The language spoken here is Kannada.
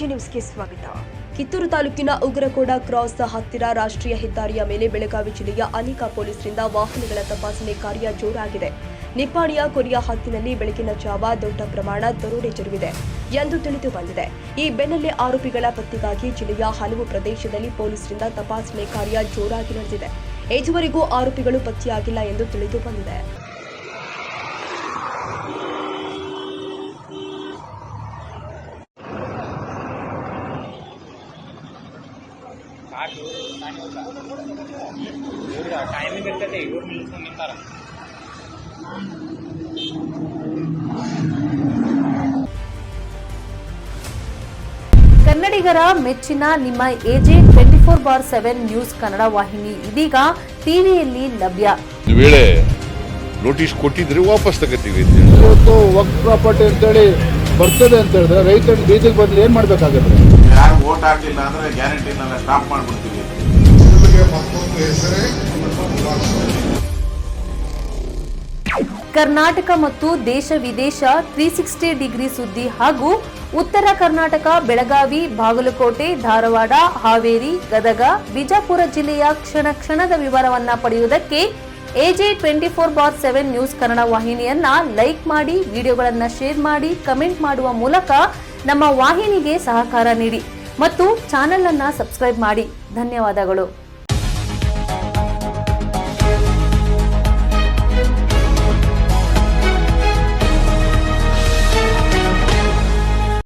ಎಜೆ ನ್ಯೂಸ್ಗೆ ಸ್ವಾಗತ. ಕಿತ್ತೂರು ತಾಲೂಕಿನ ಉಗ್ರಕೋಡ ಕ್ರಾಸ್ ಹತ್ತಿರ ರಾಷ್ಟ್ರೀಯ ಹೆದ್ದಾರಿಯ ಮೇಲೆ ಬೆಳಗಾವಿ ಜಿಲ್ಲೆಯ ಅನೇಕ ಪೊಲೀಸರಿಂದ ವಾಹನಗಳ ತಪಾಸಣೆ ಕಾರ್ಯ ಜೋರಾಗಿದೆ. ನಿಪ್ಪಾಣಿಯ ಕೊರಿಯಾ ಹತ್ತಿನಲ್ಲಿ ಬೆಳಗಿನ ಜಾವ ದೊಡ್ಡ ಪ್ರಮಾಣ ದರೋಡೆ ಜರುಗಿದೆ ಎಂದು ತಿಳಿದು ಬಂದಿದೆ. ಈ ಬೆನ್ನಲ್ಲೇ ಆರೋಪಿಗಳ ಪತ್ತೆಗಾಗಿ ಜಿಲ್ಲೆಯ ಹಲವು ಪ್ರದೇಶದಲ್ಲಿ ಪೊಲೀಸರಿಂದ ತಪಾಸಣೆ ಕಾರ್ಯ ಜೋರಾಗಿ ನಡೆದಿದೆ. ಇದುವರೆಗೂ ಆರೋಪಿಗಳು ಪತ್ತೆಯಾಗಿಲ್ಲ ಎಂದು ತಿಳಿದು ಬಂದಿದೆ. ಟೈಮಿಂಗ್ ಇರ್ತೈತೆ ಇವ್ರು ನಿಲ್ಸ್ಕೊಂಡು ನಿಂತಾರ. ಕನ್ನಡಿಗರ ಮೆಚ್ಚಿನ ನಿಮ್ಮ ಎಜೆ 24/7 ನ್ಯೂಸ್ ಕನ್ನಡ ವಾಹಿನಿ ಇದೀಗ ಟಿವಿಯಲ್ಲಿ ಲಭ್ಯ. ಒಂದು ವೇಳೆ ನೋಟಿಸ್ ಕೊಟ್ಟಿದ್ರೆ ವಾಪಸ್ ತಗೋತೀವಿ. ಇವತ್ತು ವಕ್ಫ್ ಪ್ರಾಪರ್ಟಿ ಅಂತೇಳಿ ಬರ್ತದೆ ಅಂತ ಹೇಳಿದ್ರೆ ರೈತರು ಬೀದಿಗೆ ಬಂದ್ರೆ ಏನ್ ಮಾಡ್ಬೇಕಾಗುತ್ತೆ? ಯಾರು ವೋಟ್ ಹಾಕಿಲ್ಲ ಅಂದ್ರೆ ಗ್ಯಾರಂಟಿನೆಲ್ಲ ಸ್ಟಾಪ್ ಮಾಡ್ಬಿಡ್ತೀವಿ. ಕರ್ನಾಟಕ ಮತ್ತು ದೇಶ ವಿದೇಶ 360 ಡಿಗ್ರಿ ಸುದ್ದಿ ಹಾಗೂ ಉತ್ತರ ಕರ್ನಾಟಕ ಬೆಳಗಾವಿ, ಬಾಗಲಕೋಟೆ, ಧಾರವಾಡ, ಹಾವೇರಿ, ಗದಗ, ಬಿಜಾಪುರ ಜಿಲ್ಲೆಯ ಕ್ಷಣ ಕ್ಷಣದ ವಿವರವನ್ನ ಪಡೆಯುವುದಕ್ಕೆ ಎಜೆ 24/7 ನ್ಯೂಸ್ ಕನ್ನಡ ವಾಹಿನಿಯನ್ನ ಲೈಕ್ ಮಾಡಿ, ವಿಡಿಯೋಗಳನ್ನ ಶೇರ್ ಮಾಡಿ, ಕಮೆಂಟ್ ಮಾಡುವ ಮೂಲಕ ನಮ್ಮ ವಾಹಿನಿಗೆ ಸಹಕಾರ ನೀಡಿ ಮತ್ತು ಚಾನೆಲ್ ಅನ್ನ ಸಬ್ಸ್ಕ್ರೈಬ್ ಮಾಡಿ. ಧನ್ಯವಾದಗಳು.